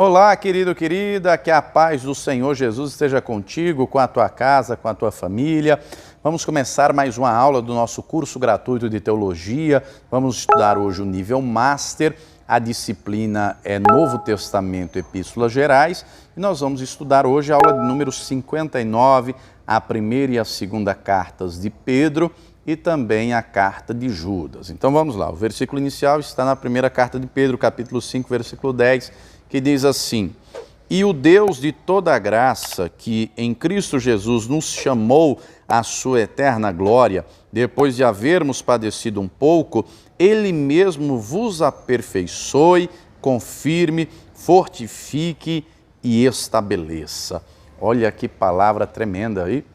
Olá, querido, querida, que a paz do Senhor Jesus esteja contigo, com a tua casa, com a tua família. Vamos começar mais uma aula do nosso curso gratuito de Teologia. Vamos estudar hoje o nível Master. A disciplina é Novo Testamento, Epístolas Gerais. E nós vamos estudar hoje a aula de número 59, a primeira e a segunda cartas de Pedro e também a carta de Judas. Então vamos lá, o versículo inicial está na primeira carta de Pedro, capítulo 5, versículo 10, que diz assim: E o Deus de toda a graça, que em Cristo Jesus nos chamou à sua eterna glória, depois de havermos padecido um pouco, Ele mesmo vos aperfeiçoe, confirme, fortifique e estabeleça. Olha que palavra tremenda aí.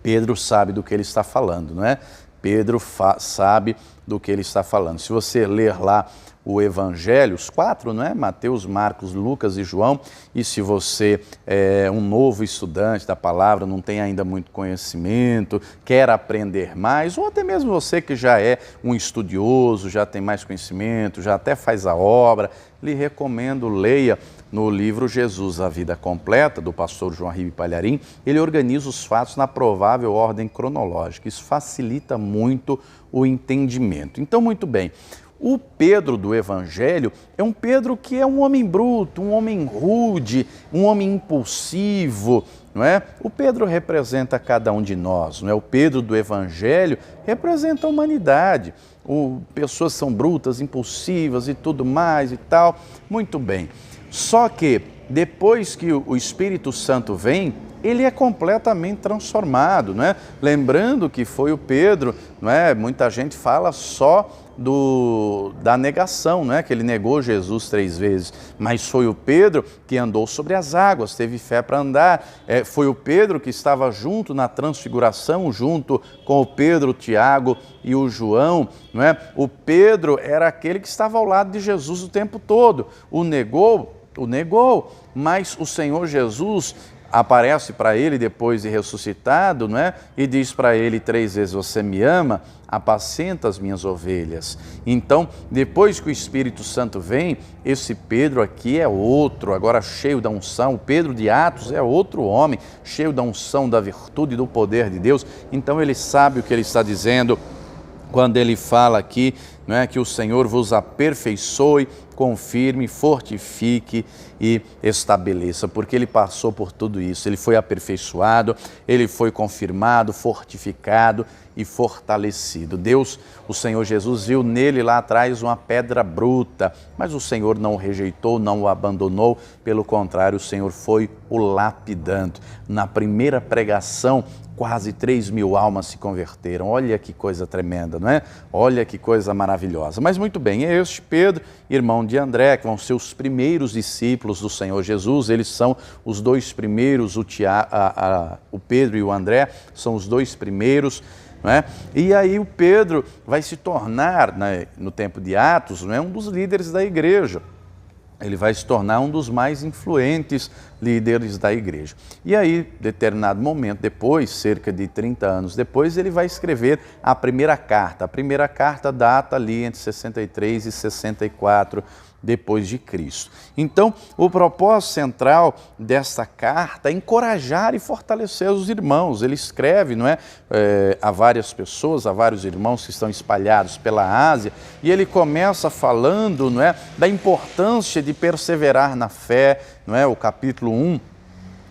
Pedro sabe do que ele está falando, não é? Pedro sabe do que ele está falando. Se você ler lá o Evangelho, os quatro, não é? Mateus, Marcos, Lucas e João, e se você é um novo estudante da palavra, não tem ainda muito conhecimento, quer aprender mais, ou até mesmo você que já é um estudioso, já tem mais conhecimento, já até faz a obra, lhe recomendo, leia no livro Jesus, a Vida Completa, do pastor João Ribe Palharim. Ele organiza os fatos na provável ordem cronológica. Isso facilita muito o entendimento. Então, muito bem, o Pedro do Evangelho é um Pedro que é um homem bruto, um homem rude, um homem impulsivo, não é? O Pedro representa cada um de nós, não é? O Pedro do Evangelho representa a humanidade. Pessoas são brutas, impulsivas e tudo mais e tal. Muito bem. Só que depois que o Espírito Santo vem, ele é completamente transformado, não é? Lembrando que foi o Pedro, não é? Muita gente fala só da negação, não é? Que ele negou Jesus 3 vezes, mas foi o Pedro que andou sobre as águas, teve fé para andar, foi o Pedro que estava junto na transfiguração, junto com o Pedro, o Tiago e o João, não é? O Pedro era aquele que estava ao lado de Jesus o tempo todo, o negou, mas o Senhor Jesus aparece para ele depois de ressuscitado, não é? E diz para ele 3 vezes: você me ama? Apacenta as minhas ovelhas. Então, depois que o Espírito Santo vem, esse Pedro aqui é outro, agora cheio da unção. O Pedro de Atos é outro homem, cheio da unção, da virtude e do poder de Deus. Então ele sabe o que ele está dizendo quando ele fala aqui, não é, que o Senhor vos aperfeiçoe, confirme, fortifique e estabeleça, porque ele passou por tudo isso. Ele foi aperfeiçoado, ele foi confirmado, fortificado e fortalecido. Deus, o Senhor Jesus, viu nele lá atrás uma pedra bruta, mas o Senhor não o rejeitou, não o abandonou, pelo contrário, o Senhor foi o lapidando. Na primeira pregação, quase 3.000 almas se converteram. Olha que coisa tremenda, não é? Olha que coisa maravilhosa. Mas muito bem, é este Pedro, irmão de André, que vão ser os primeiros discípulos do Senhor Jesus. Eles são os 2 primeiros, o Pedro e o André são os 2 primeiros, não é? E aí o Pedro vai se tornar, né, no tempo de Atos, não é, um dos líderes da igreja. Ele vai se tornar um dos mais influentes líderes da igreja. E aí, determinado momento depois, cerca de 30 anos depois, ele vai escrever a primeira carta. A primeira carta data ali entre 63 e 64 depois de Cristo. Então, o propósito central dessa carta é encorajar e fortalecer os irmãos. Ele escreve, não é, a várias pessoas, a vários irmãos que estão espalhados pela Ásia, e ele começa falando, não é, da importância de perseverar na fé, não é? O capítulo 1,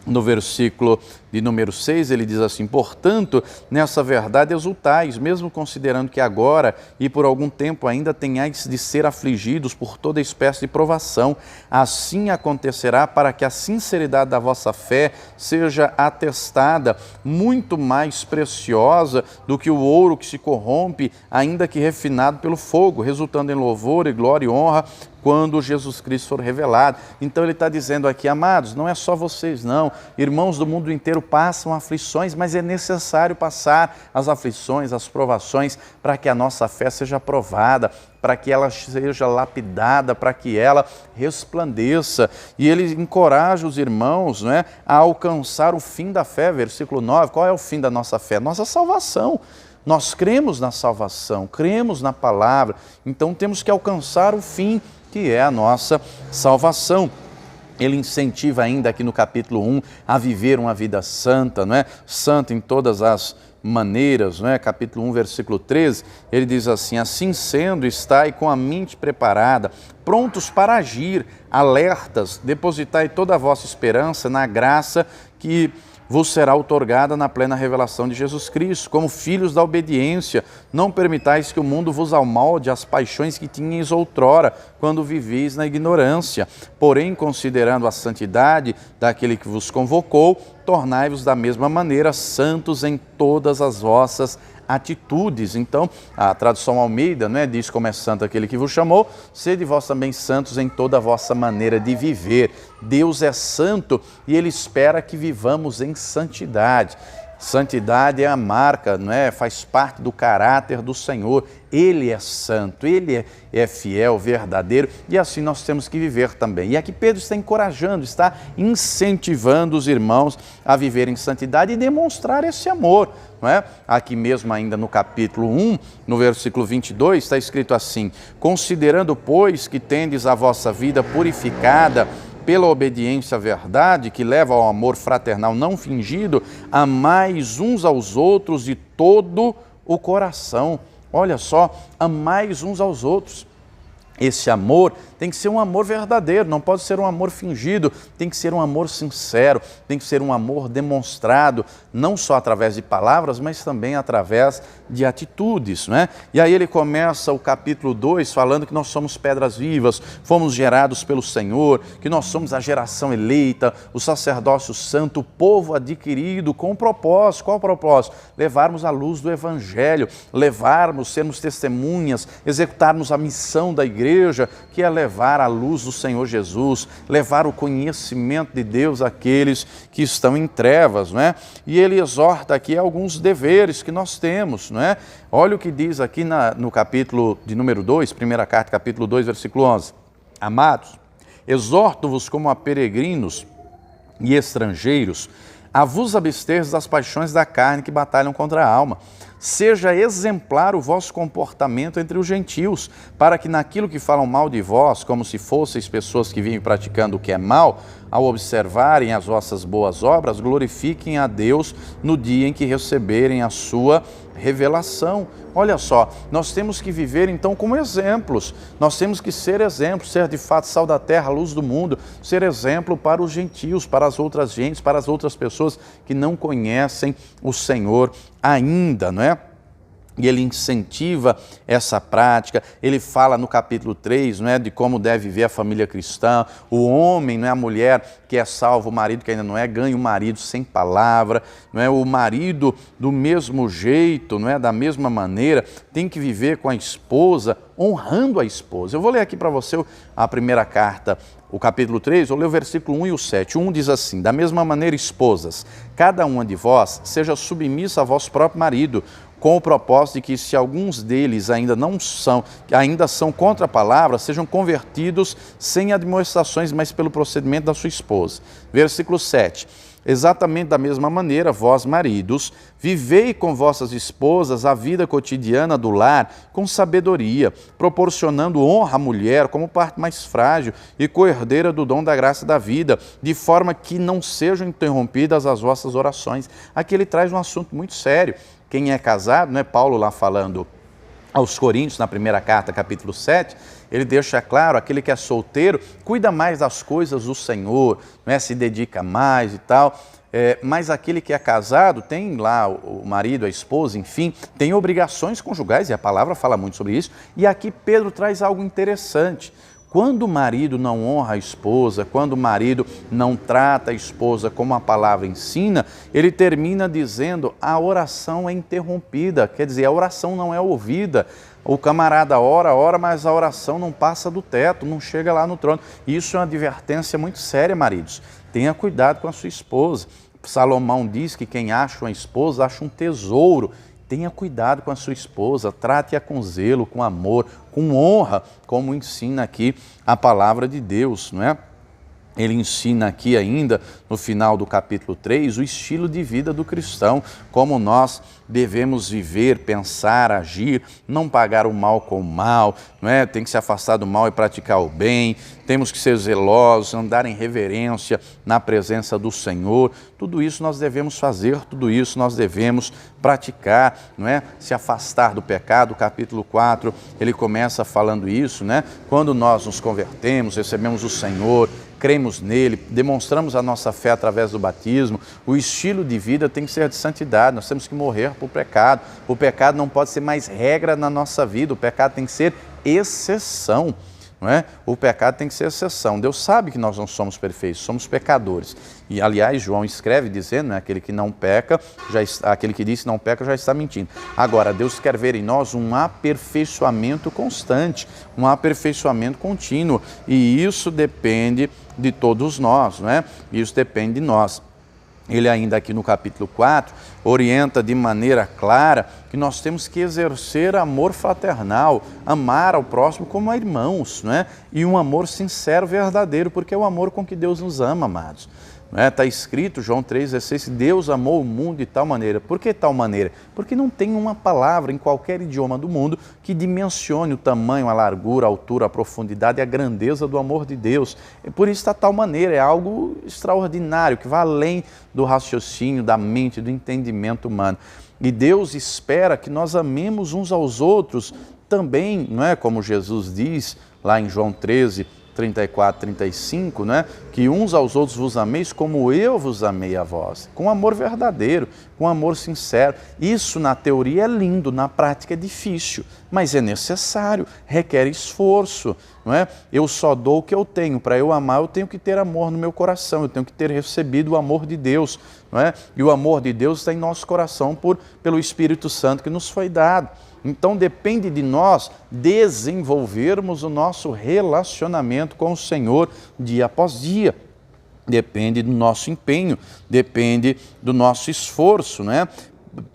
no versículo de número 6, ele diz assim: portanto, nessa verdade exultais, mesmo considerando que agora e por algum tempo ainda tenhais de ser afligidos por toda espécie de provação. Assim acontecerá para que a sinceridade da vossa fé seja atestada, muito mais preciosa do que o ouro que se corrompe, ainda que refinado pelo fogo, resultando em louvor e glória e honra quando Jesus Cristo for revelado. Então ele está dizendo aqui: amados, não é só vocês não, irmãos do mundo inteiro passam aflições, mas é necessário passar as aflições, as provações, para que a nossa fé seja provada, para que ela seja lapidada, para que ela resplandeça. E ele encoraja os irmãos, não é, a alcançar o fim da fé. Versículo 9, qual é o fim da nossa fé? Nossa salvação. Nós cremos na salvação, cremos na palavra, então temos que alcançar o fim, que é a nossa salvação. Ele incentiva ainda aqui no capítulo 1 a viver uma vida santa, não é? Santa em todas as maneiras, não é? Capítulo 1, versículo 13, ele diz assim: assim sendo, estai com a mente preparada, prontos para agir, alertas, depositai toda a vossa esperança na graça que vos será outorgada na plena revelação de Jesus Cristo, como filhos da obediência. Não permitais que o mundo vos amolde as paixões que tinhais outrora, quando vivis na ignorância. Porém, considerando a santidade daquele que vos convocou, tornai-vos da mesma maneira santos em todas as vossas atitudes. Então, a tradução Almeida, né, diz: como é santo aquele que vos chamou, sede vós também santos em toda a vossa maneira de viver. Deus é santo e Ele espera que vivamos em santidade. Santidade é a marca, não é? Faz parte do caráter do Senhor. Ele é santo, Ele é fiel, verdadeiro, e assim nós temos que viver também. E aqui Pedro está encorajando, está incentivando os irmãos a viver em santidade e demonstrar esse amor, não é? Aqui mesmo ainda no capítulo 1, no versículo 22, está escrito assim: considerando, pois, que tendes a vossa vida purificada pela obediência à verdade, que leva ao amor fraternal não fingido, amais uns aos outros de todo o coração. Olha só, amais uns aos outros. Esse amor tem que ser um amor verdadeiro, não pode ser um amor fingido, tem que ser um amor sincero, tem que ser um amor demonstrado, não só através de palavras, mas também através de atitudes, né? E aí ele começa o capítulo 2 falando que nós somos pedras vivas, fomos gerados pelo Senhor, que nós somos a geração eleita, o sacerdócio santo, o povo adquirido com um propósito. Qual o propósito? Levarmos a luz do Evangelho, sermos testemunhas, executarmos a missão da igreja, que é levar a luz do Senhor Jesus, levar o conhecimento de Deus àqueles que estão em trevas, não é? E ele exorta aqui alguns deveres que nós temos, não é? Olha o que diz aqui no capítulo de número 2, primeira carta, capítulo 2, versículo 11. Amados, exorto-vos como a peregrinos e estrangeiros, a vos absterdes das paixões da carne que batalham contra a alma. Seja exemplar o vosso comportamento entre os gentios, para que naquilo que falam mal de vós, como se fosseis pessoas que vivem praticando o que é mal, ao observarem as vossas boas obras, glorifiquem a Deus no dia em que receberem a sua revelação. Olha só, nós temos que viver então como exemplos, nós temos que ser exemplos, ser de fato sal da terra, luz do mundo, ser exemplo para os gentios, para as outras gentes, para as outras pessoas que não conhecem o Senhor ainda, não é? E ele incentiva essa prática, ele fala no capítulo 3, não é, de como deve viver a família cristã, o homem, não é, a mulher que é salvo, o marido que ainda não é, ganha o marido sem palavra, não é, o marido do mesmo jeito, não é, da mesma maneira, tem que viver com a esposa, honrando a esposa. Eu vou ler aqui para você a primeira carta, o capítulo 3, vou ler o versículo 1 e o 7. O 1 diz assim: da mesma maneira, esposas, cada uma de vós seja submissa a vosso próprio marido, com o propósito de que, se alguns deles ainda são contra a palavra, sejam convertidos sem admoestações, mas pelo procedimento da sua esposa. Versículo 7. Exatamente da mesma maneira, vós, maridos, vivei com vossas esposas a vida cotidiana do lar com sabedoria, proporcionando honra à mulher como parte mais frágil e coerdeira do dom da graça da vida, de forma que não sejam interrompidas as vossas orações. Aqui ele traz um assunto muito sério. Quem é casado, não é Paulo lá falando aos Coríntios, na primeira carta, capítulo 7, ele deixa claro, aquele que é solteiro, cuida mais das coisas do Senhor, não é? Se dedica mais e tal, mas aquele que é casado tem lá o marido, a esposa, enfim, tem obrigações conjugais, e a palavra fala muito sobre isso, e aqui Pedro traz algo interessante. Quando o marido não honra a esposa, quando o marido não trata a esposa como a palavra ensina, ele termina dizendo: a oração é interrompida, quer dizer, a oração não é ouvida. O camarada ora, mas a oração não passa do teto, não chega lá no trono. Isso é uma advertência muito séria, maridos. Tenha cuidado com a sua esposa. Salomão diz que quem acha uma esposa acha um tesouro. Tenha cuidado com a sua esposa, trate-a com zelo, com amor, com honra, como ensina aqui a palavra de Deus, não é? Ele ensina aqui ainda, no final do capítulo 3, o estilo de vida do cristão, como nós devemos viver, pensar, agir, não pagar o mal com o mal, não é? Tem que se afastar do mal e praticar o bem, temos que ser zelosos, andar em reverência na presença do Senhor. Tudo isso nós devemos fazer, tudo isso nós devemos praticar, não é? Se afastar do pecado. O capítulo 4, ele começa falando isso, né? Quando nós nos convertemos, recebemos o Senhor, cremos nele, demonstramos a nossa fé através do batismo, o estilo de vida tem que ser de santidade, nós temos que morrer para o pecado. O pecado não pode ser mais regra na nossa vida, o pecado tem que ser exceção, não é? O pecado tem que ser exceção. Deus sabe que nós não somos perfeitos, somos pecadores. E, aliás, João escreve dizendo, né, aquele que não peca, aquele que diz que não peca já está mentindo. Agora, Deus quer ver em nós um aperfeiçoamento constante, um aperfeiçoamento contínuo. E isso depende de todos nós, não é? Isso depende de nós. Ele ainda aqui no capítulo 4 orienta de maneira clara que nós temos que exercer amor fraternal, amar ao próximo como a irmãos, não é? E um amor sincero, verdadeiro, porque é o amor com que Deus nos ama, amados. Está escrito, João 3,16, Deus amou o mundo de tal maneira. Por que tal maneira? Porque não tem uma palavra em qualquer idioma do mundo que dimensione o tamanho, a largura, a altura, a profundidade e a grandeza do amor de Deus. E por isso está tal maneira, é algo extraordinário, que vai além do raciocínio, da mente, do entendimento humano. E Deus espera que nós amemos uns aos outros também, não é? Como Jesus diz lá em João 13, 34, 35, né? Que uns aos outros vos ameis como eu vos amei a vós, com amor verdadeiro, com amor sincero. Isso na teoria é lindo, na prática é difícil, mas é necessário, requer esforço, não é? Eu só dou o que eu tenho, para eu amar eu tenho que ter amor no meu coração, eu tenho que ter recebido o amor de Deus, não é? E o amor de Deus está em nosso coração pelo Espírito Santo que nos foi dado. Então depende de nós desenvolvermos o nosso relacionamento com o Senhor dia após dia. Depende do nosso empenho, depende do nosso esforço, né?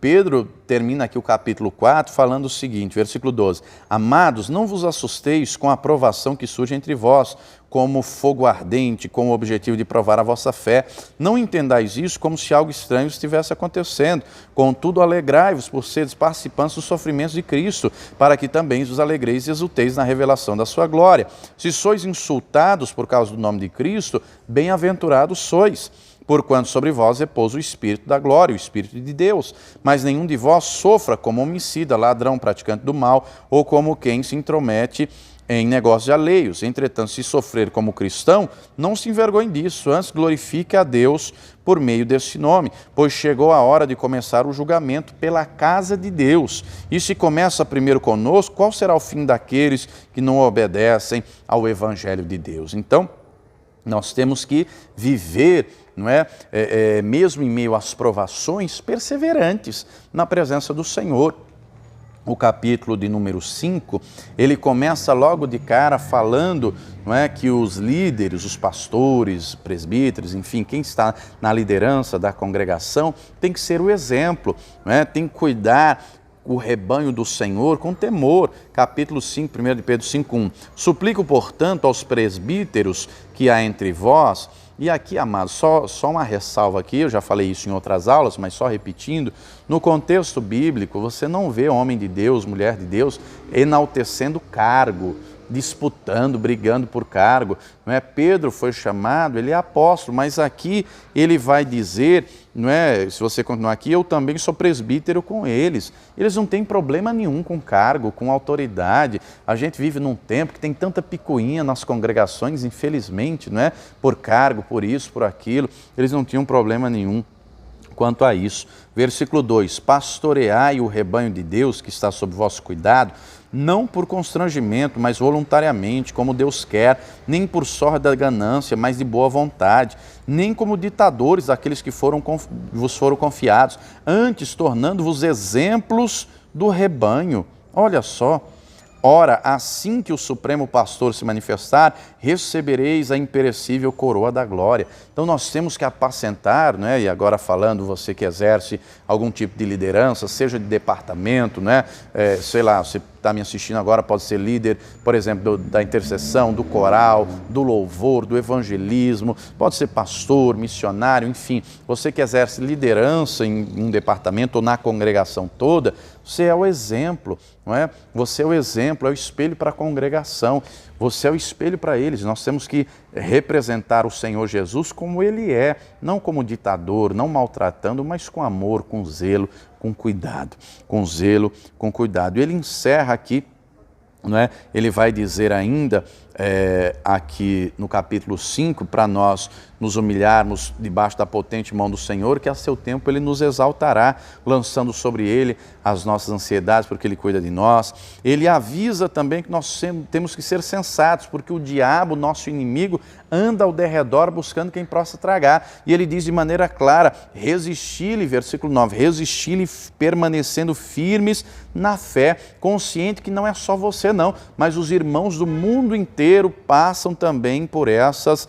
Pedro termina aqui o capítulo 4 falando o seguinte, versículo 12. Amados, não vos assusteis com a provação que surge entre vós, como fogo ardente, com o objetivo de provar a vossa fé. Não entendais isso como se algo estranho estivesse acontecendo. Contudo, alegrai-vos por seres participantes dos sofrimentos de Cristo, para que também vos alegreis e exulteis na revelação da sua glória. Se sois insultados por causa do nome de Cristo, bem-aventurados sois, porquanto sobre vós repousa o Espírito da glória, o Espírito de Deus. Mas nenhum de vós sofra como homicida, ladrão, praticante do mal, ou como quem se intromete em negócios alheios. Entretanto, se sofrer como cristão, não se envergonhe disso, antes glorifique a Deus por meio desse nome, pois chegou a hora de começar o julgamento pela casa de Deus. E se começa primeiro conosco, qual será o fim daqueles que não obedecem ao Evangelho de Deus? Então, nós temos que viver, não é? Mesmo em meio às provações, perseverantes na presença do Senhor. O capítulo de número 5, ele começa logo de cara falando, não é, que os líderes, os pastores, presbíteros, enfim, quem está na liderança da congregação tem que ser o exemplo, não é? Tem que cuidar o rebanho do Senhor com temor. Capítulo 5, 1 de Pedro 5:1. Suplico, portanto, aos presbíteros que há entre vós. E aqui, amados, só uma ressalva aqui, eu já falei isso em outras aulas, mas só repetindo, no contexto bíblico, você não vê homem de Deus, mulher de Deus, enaltecendo cargo, disputando, brigando por cargo, não é? Pedro foi chamado, ele é apóstolo, mas aqui ele vai dizer, não é? Se você continuar aqui, eu também sou presbítero com eles. Eles não têm problema nenhum com cargo, com autoridade. A gente vive num tempo que tem tanta picuinha nas congregações, infelizmente, não é? Por cargo, por isso, por aquilo. Eles não tinham problema nenhum quanto a isso. Versículo 2, pastoreai o rebanho de Deus que está sob vosso cuidado, não por constrangimento, mas voluntariamente, como Deus quer, nem por sorte da ganância, mas de boa vontade, nem como ditadores daqueles que vos foram confiados, antes tornando-vos exemplos do rebanho. Olha só. Ora, assim que o Supremo Pastor se manifestar, recebereis a imperecível coroa da glória. Então nós temos que apacentar, né? E agora falando, você que exerce algum tipo de liderança, seja de departamento, né? Sei lá, você está me assistindo agora pode ser líder, por exemplo, da intercessão, do coral, do louvor, do evangelismo, pode ser pastor, missionário, enfim, você que exerce liderança em um departamento ou na congregação toda, você é o exemplo, não é? Você é o exemplo, é o espelho para a congregação, você é o espelho para eles. Nós temos que representar o Senhor Jesus como Ele é, não como ditador, não maltratando, mas com amor, com zelo, com cuidado, com zelo, com cuidado. E ele encerra aqui, não é? Ele vai dizer ainda aqui no capítulo 5, para nós nos humilharmos debaixo da potente mão do Senhor, que a seu tempo Ele nos exaltará, lançando sobre Ele as nossas ansiedades, porque Ele cuida de nós. Ele avisa também que nós temos que ser sensatos, porque o diabo, nosso inimigo, anda ao derredor buscando quem possa tragar. E ele diz de maneira clara, resisti-lhe, versículo 9, resisti-lhe permanecendo firmes na fé, consciente que não é só você não, mas os irmãos do mundo inteiro passam também por essas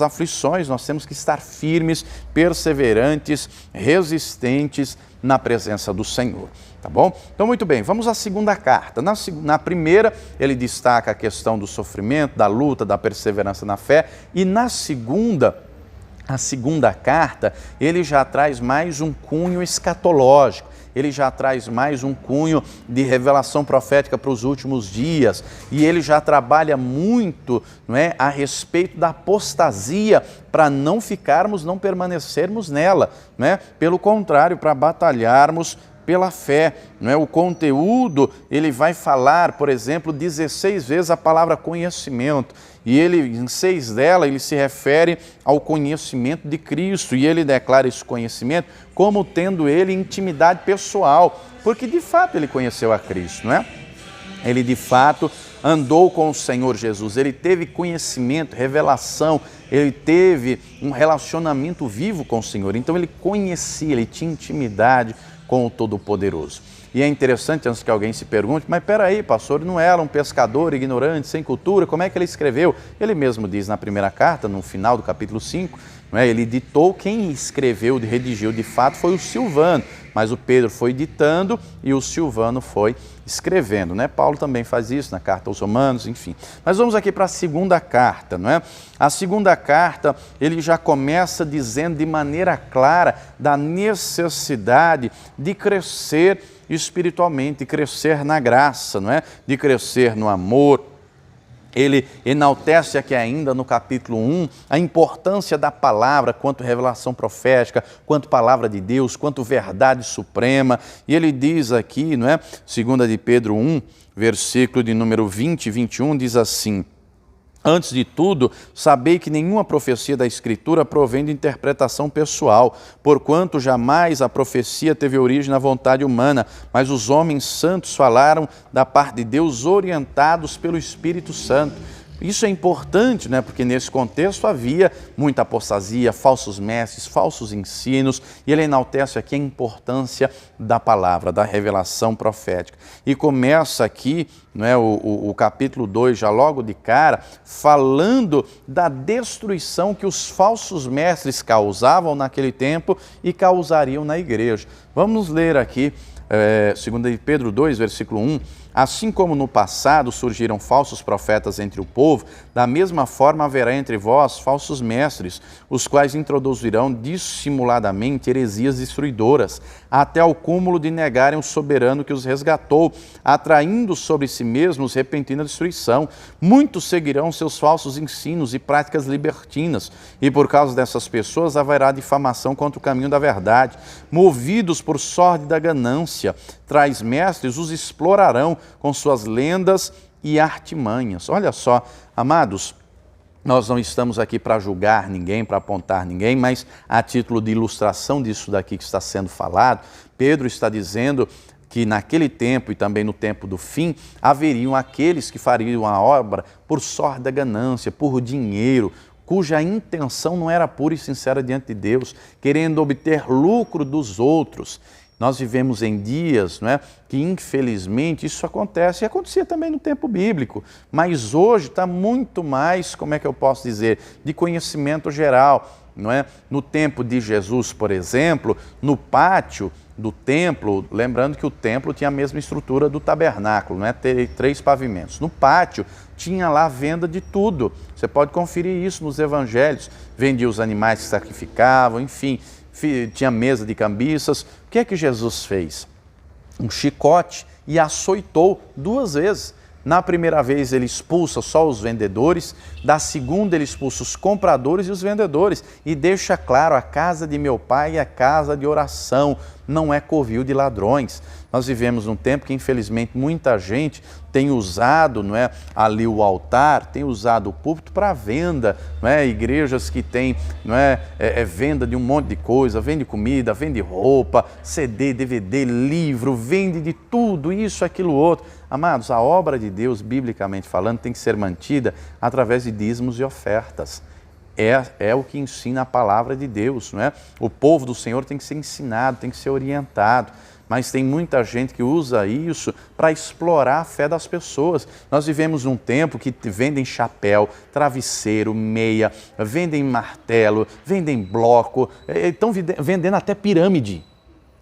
aflições. Nós temos que estar firmes, perseverantes, resistentes na presença do Senhor, tá bom? Então, muito bem, vamos à segunda carta. Na primeira, ele destaca a questão do sofrimento, da luta, da perseverança na fé, e na segunda, a segunda carta, ele já traz mais um cunho escatológico. Ele já traz mais um cunho de revelação profética para os últimos dias, e ele já trabalha muito, não é, a respeito da apostasia, para não permanecermos nela, não é? Pelo contrário, para batalharmos pela fé, não é? O conteúdo, ele vai falar, por exemplo, 16 vezes a palavra conhecimento, e ele, em 6 delas, ele se refere ao conhecimento de Cristo, e ele declara esse conhecimento como tendo ele intimidade pessoal, porque de fato ele conheceu a Cristo, não é? Ele de fato andou com o Senhor Jesus, ele teve conhecimento, revelação, ele teve um relacionamento vivo com o Senhor, então ele conhecia, ele tinha intimidade com o Todo-Poderoso. E é interessante, antes que alguém se pergunte, mas peraí, pastor, não era um pescador ignorante, sem cultura, como é que ele escreveu? Ele mesmo diz na primeira carta, no final do capítulo 5, não é? Ele ditou, quem escreveu, redigiu de fato foi o Silvano, mas o Pedro foi ditando e o Silvano foi escrevendo, né? Paulo também faz isso na carta aos Romanos, enfim. Mas vamos aqui para a segunda carta, não é? A segunda carta, ele já começa dizendo de maneira clara da necessidade de crescer espiritualmente, de crescer na graça, não é? De crescer no amor. Ele enaltece aqui ainda no capítulo 1 a importância da palavra quanto revelação profética, quanto palavra de Deus, quanto verdade suprema. E ele diz aqui, não é? 2 de Pedro 1, versículo de número 20 e 21, diz assim: antes de tudo, sabei que nenhuma profecia da Escritura provém de interpretação pessoal, porquanto jamais a profecia teve origem na vontade humana, mas os homens santos falaram da parte de Deus orientados pelo Espírito Santo. Isso é importante, né? Porque nesse contexto havia muita apostasia, falsos mestres, falsos ensinos, e ele enaltece aqui a importância da palavra, da revelação profética. E começa aqui, não é, o capítulo 2, já logo de cara, falando da destruição que os falsos mestres causavam naquele tempo e causariam na igreja. Vamos ler aqui, 2 de Pedro 2, versículo 1. Assim como no passado surgiram falsos profetas entre o povo, da mesma forma haverá entre vós falsos mestres, os quais introduzirão dissimuladamente heresias destruidoras, até ao cúmulo de negarem o soberano que os resgatou, atraindo sobre si mesmos repentina destruição. Muitos seguirão seus falsos ensinos e práticas libertinas, e por causa dessas pessoas haverá difamação contra o caminho da verdade. Movidos por sórdida ganância, tais mestres os explorarão com suas lendas e artimanhas. Olha só, amados, nós não estamos aqui para julgar ninguém, para apontar ninguém, mas a título de ilustração disso daqui que está sendo falado, Pedro está dizendo que naquele tempo e também no tempo do fim, haveriam aqueles que fariam a obra por sórdida ganância, por dinheiro, cuja intenção não era pura e sincera diante de Deus, querendo obter lucro dos outros. Nós vivemos em dias, não é, que infelizmente isso acontece, e acontecia também no tempo bíblico, mas hoje está muito mais, como é que eu posso dizer, de conhecimento geral, não é? No tempo de Jesus, por exemplo, no pátio do templo, lembrando que o templo tinha a mesma estrutura do tabernáculo, né? Ter 3 pavimentos. No pátio tinha lá venda de tudo. Você pode conferir isso nos evangelhos. Vendia os animais que sacrificavam, enfim, tinha mesa de cambiças. O que é que Jesus fez? Um chicote e açoitou 2 vezes. Na primeira vez ele expulsa só os vendedores, da segunda ele expulsa os compradores e os vendedores e deixa claro: a casa de meu pai é casa de oração, não é covil de ladrões. Nós vivemos num tempo que infelizmente muita gente tem usado, não é, ali o altar, tem usado o púlpito para venda, não é? Igrejas que têm, não é, venda de um monte de coisa, vende comida, vende roupa, CD, DVD, livro, vende de tudo, isso, aquilo, outro. Amados, a obra de Deus, biblicamente falando, tem que ser mantida através de dízimos e ofertas. É o que ensina a palavra de Deus, não é? O povo do Senhor tem que ser ensinado, tem que ser orientado, mas tem muita gente que usa isso para explorar a fé das pessoas. Nós vivemos num tempo que vendem chapéu, travesseiro, meia, vendem martelo, vendem bloco, estão vendendo até pirâmide,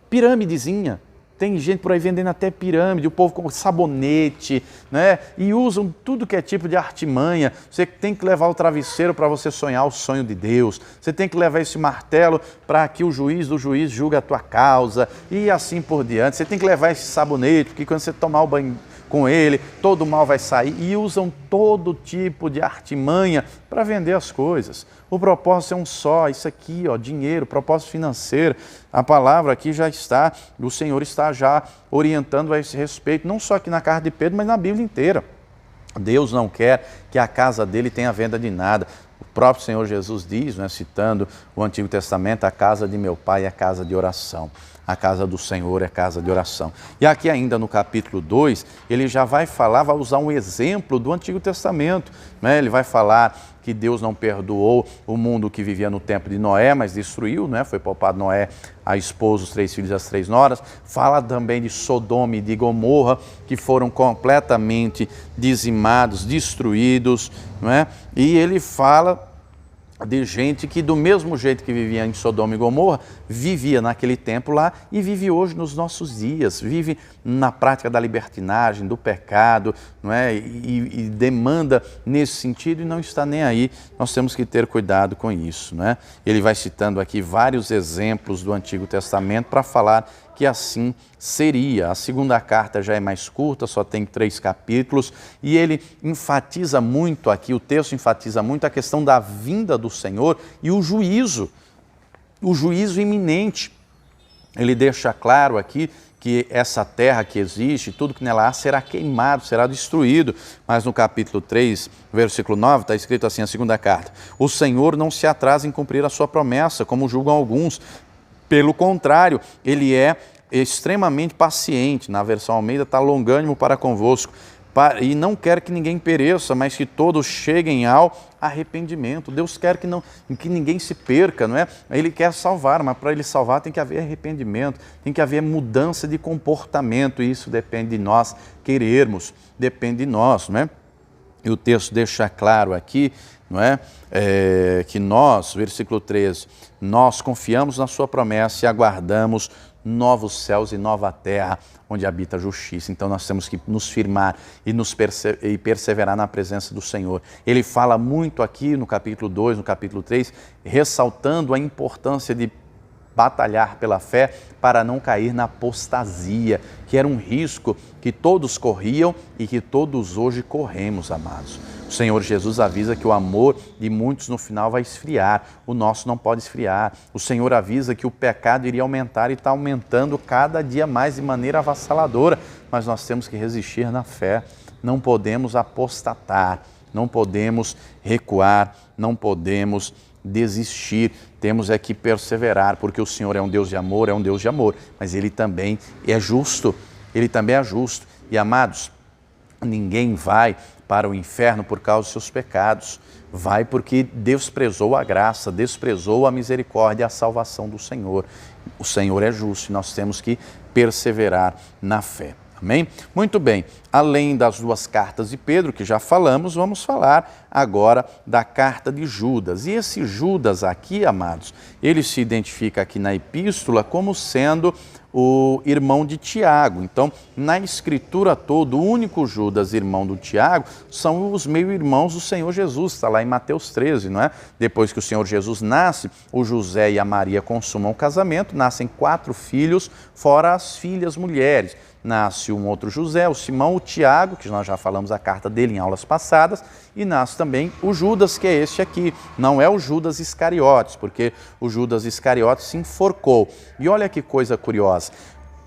pirâmidezinha. Tem gente por aí vendendo até pirâmide, o povo com sabonete, né? E usam tudo que é tipo de artimanha. Você tem que levar o travesseiro para você sonhar o sonho de Deus. Você tem que levar esse martelo para que o juiz do juiz julgue a tua causa e assim por diante. Você tem que levar esse sabonete, porque quando você tomar o banho com ele, todo o mal vai sair, e usam todo tipo de artimanha para vender as coisas. O propósito é um só, isso aqui, ó, dinheiro, propósito financeiro. A palavra aqui já está, o Senhor está já orientando a esse respeito, não só aqui na carta de Pedro, mas na Bíblia inteira. Deus não quer que a casa dele tenha venda de nada. O próprio Senhor Jesus diz, né, citando o Antigo Testamento: a casa de meu pai é a casa de oração. A casa do Senhor é casa de oração. E aqui ainda no capítulo 2, ele já vai falar, vai usar um exemplo do Antigo Testamento, né? Ele vai falar que Deus não perdoou o mundo que vivia no tempo de Noé, mas destruiu, né? Foi poupado Noé, a esposa, os 3 filhos e as 3 noras. Fala também de Sodoma e de Gomorra, que foram completamente dizimados, destruídos, não é? E ele fala de gente que, do mesmo jeito que vivia em Sodoma e Gomorra, vivia naquele tempo lá e vive hoje nos nossos dias, vive na prática da libertinagem, do pecado, não é? E demanda nesse sentido e não está nem aí. Nós temos que ter cuidado com isso, não é? Ele vai citando aqui vários exemplos do Antigo Testamento para falar que assim seria. A segunda carta já é mais curta, só tem 3 capítulos, e ele enfatiza muito aqui, o texto enfatiza muito a questão da vinda do Senhor e o juízo iminente. Ele deixa claro aqui que essa terra que existe, tudo que nela há, será queimado, será destruído. Mas no capítulo 3, versículo 9, está escrito assim, a segunda carta: o Senhor não se atrasa em cumprir a sua promessa, como julgam alguns. Pelo contrário, ele é extremamente paciente. Na versão Almeida está longânimo para convosco, e não quer que ninguém pereça, mas que todos cheguem ao arrependimento. Deus quer que ninguém se perca, não é? Ele quer salvar, mas para ele salvar tem que haver arrependimento, tem que haver mudança de comportamento, e isso depende de nós querermos, depende de nós, não é? E o texto deixa claro aqui, não é? Que nós, versículo 13, nós confiamos na sua promessa e aguardamos novos céus e nova terra, onde habita a justiça. Então nós temos que nos firmar e perseverar na presença do Senhor. Ele fala muito aqui no capítulo 2, no capítulo 3, ressaltando a importância de batalhar pela fé para não cair na apostasia, que era um risco que todos corriam e que todos hoje corremos, amados. O Senhor Jesus avisa que o amor de muitos no final vai esfriar, o nosso não pode esfriar. O Senhor avisa que o pecado iria aumentar e está aumentando cada dia mais de maneira avassaladora, mas nós temos que resistir na fé, não podemos apostatar, não podemos recuar, não podemos desistir, temos é que perseverar, porque o Senhor é um Deus de amor, mas Ele também é justo, E amados, ninguém vai para o inferno por causa dos seus pecados, vai porque desprezou a graça, desprezou a misericórdia e a salvação do Senhor. O Senhor é justo e nós temos que perseverar na fé. Amém? Muito bem. Além das duas cartas de Pedro, que já falamos, vamos falar agora da carta de Judas. E esse Judas aqui, amados, ele se identifica aqui na epístola como sendo o irmão de Tiago. Então, na escritura toda, o único Judas, irmão do Tiago, são os meio-irmãos do Senhor Jesus, está lá em Mateus 13, não é? Depois que o Senhor Jesus nasce, o José e a Maria consumam o casamento, nascem 4 filhos, fora as filhas mulheres. Nasce um outro José, o Simão, o Tiago, que nós já falamos a carta dele em aulas passadas, e nasce também o Judas, que é este aqui. Não é o Judas Iscariotes, porque o Judas Iscariotes se enforcou. E olha que coisa curiosa.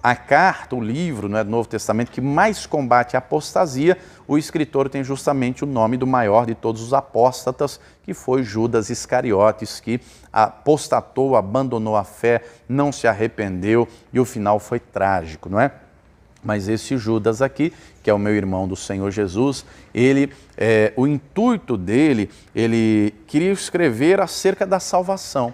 A carta, o livro, do Novo Testamento, que mais combate a apostasia, o escritor tem justamente o nome do maior de todos os apóstatas, que foi Judas Iscariotes, que apostatou, abandonou a fé, não se arrependeu e o final foi trágico, não é? Mas esse Judas aqui, que é o meu irmão do Senhor Jesus, o intuito dele, ele queria escrever acerca da salvação,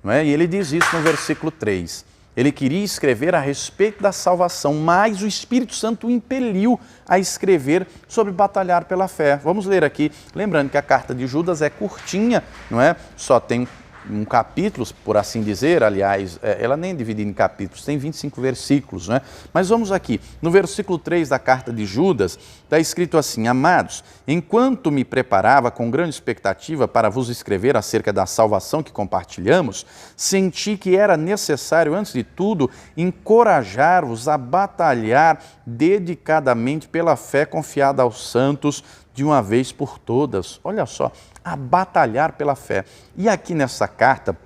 não é? E ele diz isso no versículo 3. Ele queria escrever a respeito da salvação, mas o Espírito Santo o impeliu a escrever sobre batalhar pela fé. Vamos ler aqui, lembrando que a carta de Judas é curtinha, não é? Só tem um capítulo, por assim dizer, aliás, ela nem é dividida em capítulos, tem 25 versículos, né? Mas vamos aqui, no versículo 3 da carta de Judas, está escrito assim: Amados, enquanto me preparava com grande expectativa para vos escrever acerca da salvação que compartilhamos, senti que era necessário, antes de tudo, encorajar-vos a batalhar dedicadamente pela fé confiada aos santos de uma vez por todas. Olha só, a batalhar pela fé. E aqui nessa carta,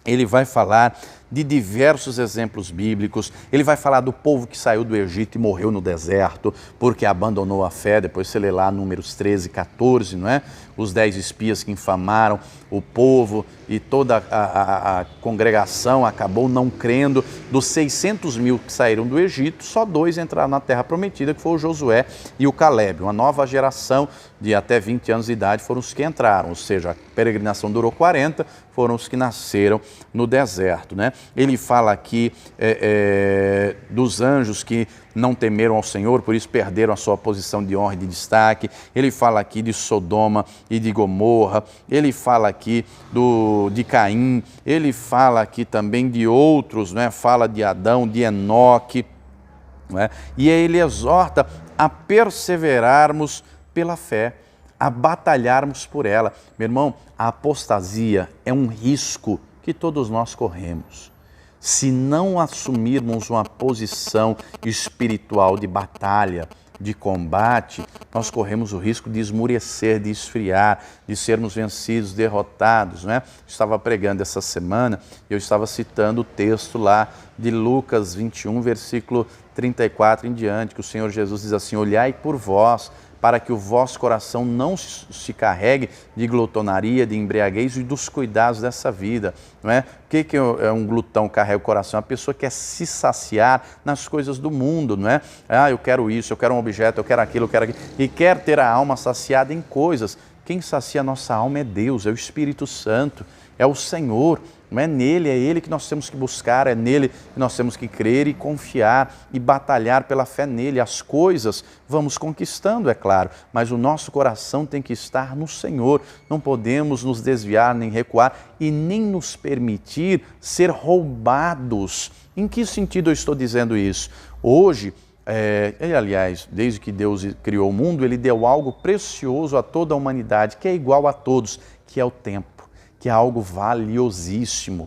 ele vai falar de diversos exemplos bíblicos, ele vai falar do povo que saiu do Egito e morreu no deserto, porque abandonou a fé. Depois você lê lá Números 13, 14, não é? Os 10 espias que infamaram o povo e toda a congregação acabou não crendo. Dos 600 mil que saíram do Egito, só 2 entraram na terra prometida, que foi o Josué e o Caleb. Uma nova geração de até 20 anos de idade foram os que entraram, ou seja, a peregrinação durou 40, foram os que nasceram no deserto, né? Ele fala aqui dos anjos que não temeram ao Senhor, por isso perderam a sua posição de honra e de destaque. Ele fala aqui de Sodoma e de Gomorra, ele fala aqui de Caim, ele fala aqui também de outros, né? Fala de Adão, de Enoque, né? E ele exorta a perseverarmos pela fé, a batalharmos por ela. Meu irmão, a apostasia é um risco que todos nós corremos. Se não assumirmos uma posição espiritual de batalha, de combate, nós corremos o risco de esmurecer, de esfriar, de sermos vencidos, derrotados, não é? Estava pregando essa semana, eu estava citando o texto lá de Lucas 21, versículo 34 em diante, que o Senhor Jesus diz assim: olhai por vós, para que o vosso coração não se carregue de glutonaria, de embriaguez e dos cuidados dessa vida, não é? O que é um glutão que carrega o coração? Uma pessoa que quer se saciar nas coisas do mundo, não é? Ah, eu quero isso, eu quero um objeto, eu quero aquilo, e quer ter a alma saciada em coisas. Quem sacia a nossa alma é Deus, é o Espírito Santo, é o Senhor. Não é nele, é ele que nós temos que buscar, é nele que nós temos que crer e confiar e batalhar pela fé nele. As coisas vamos conquistando, é claro, mas o nosso coração tem que estar no Senhor. Não podemos nos desviar nem recuar e nem nos permitir ser roubados. Em que sentido eu estou dizendo isso? Hoje, aliás, desde que Deus criou o mundo, ele deu algo precioso a toda a humanidade, que é igual a todos, que é o tempo, que é algo valiosíssimo.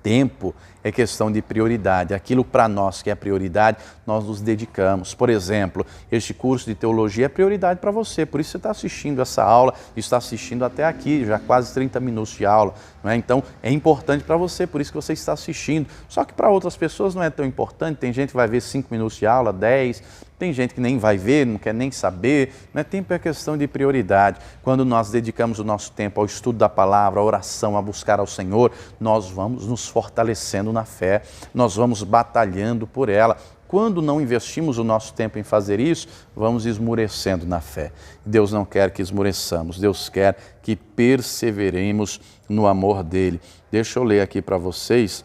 Tempo é questão de prioridade. Aquilo para nós que é prioridade, nós nos dedicamos. Por exemplo, este curso de teologia é prioridade para você, por isso você está assistindo essa aula, está assistindo até aqui, já quase 30 minutos de aula, não é? Então é importante para você, por isso que você está assistindo. Só que para outras pessoas não é tão importante, tem gente que vai ver 5 minutos de aula, 10, tem gente que nem vai ver, não quer nem saber, né? Tempo é questão de prioridade. Quando nós dedicamos o nosso tempo ao estudo da palavra, à oração, a buscar ao Senhor, nós vamos nos fortalecendo na fé, nós vamos batalhando por ela. Quando não investimos o nosso tempo em fazer isso, vamos esmurecendo na fé. Deus não quer que esmureçamos, Deus quer que perseveremos no amor dele. Deixa eu ler aqui para vocês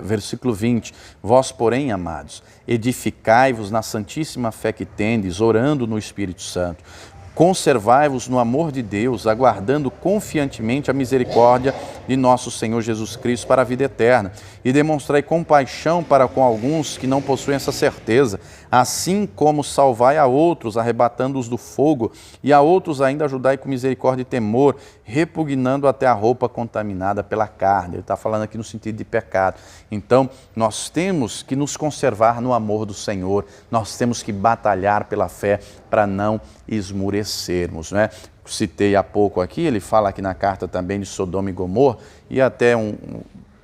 versículo 20, vós, porém, amados, edificai-vos na santíssima fé que tendes, orando no Espírito Santo. Conservai-vos no amor de Deus, aguardando confiantemente a misericórdia de nosso Senhor Jesus Cristo para a vida eterna. E demonstrai compaixão para com alguns que não possuem essa certeza, assim como salvai a outros, arrebatando-os do fogo, e a outros ainda ajudai com misericórdia e temor, repugnando até a roupa contaminada pela carne. Ele está falando aqui no sentido de pecado. Então, nós temos que nos conservar no amor do Senhor, nós temos que batalhar pela fé para não esmurecermos, né? Citei há pouco aqui, ele fala aqui na carta também de Sodoma e Gomorra, e até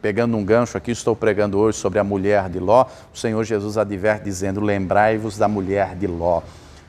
pegando um gancho aqui, estou pregando hoje sobre a mulher de Ló, o Senhor Jesus adverte dizendo, lembrai-vos da mulher de Ló.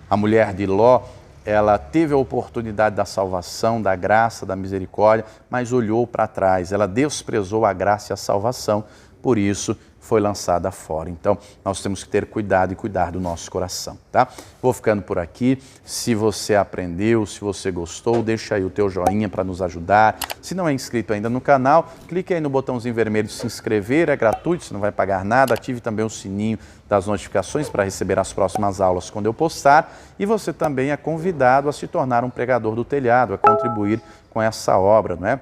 A mulher de Ló, ela teve a oportunidade da salvação, da graça, da misericórdia, mas olhou para trás, ela desprezou a graça e a salvação, por isso foi lançada fora. Então, nós temos que ter cuidado e cuidar do nosso coração, tá? Vou ficando por aqui. Se você aprendeu, se você gostou, deixa aí o teu joinha para nos ajudar. Se não é inscrito ainda no canal, clique aí no botãozinho vermelho de se inscrever, é gratuito, você não vai pagar nada. Ative também o sininho das notificações para receber as próximas aulas quando eu postar. E você também é convidado a se tornar um pregador do telhado, a contribuir com essa obra, não é?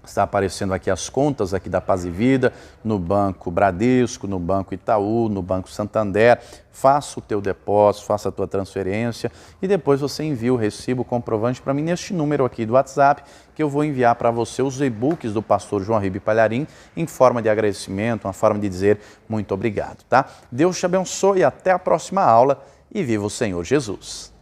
Está aparecendo aqui as contas aqui da Paz e Vida, no Banco Bradesco, no Banco Itaú, no Banco Santander. Faça o teu depósito, faça a tua transferência e depois você envia o recibo comprovante para mim neste número aqui do WhatsApp, que eu vou enviar para você os e-books do pastor João Ribe Palharim em forma de agradecimento, uma forma de dizer muito obrigado, tá? Deus te abençoe e até a próxima aula e viva o Senhor Jesus!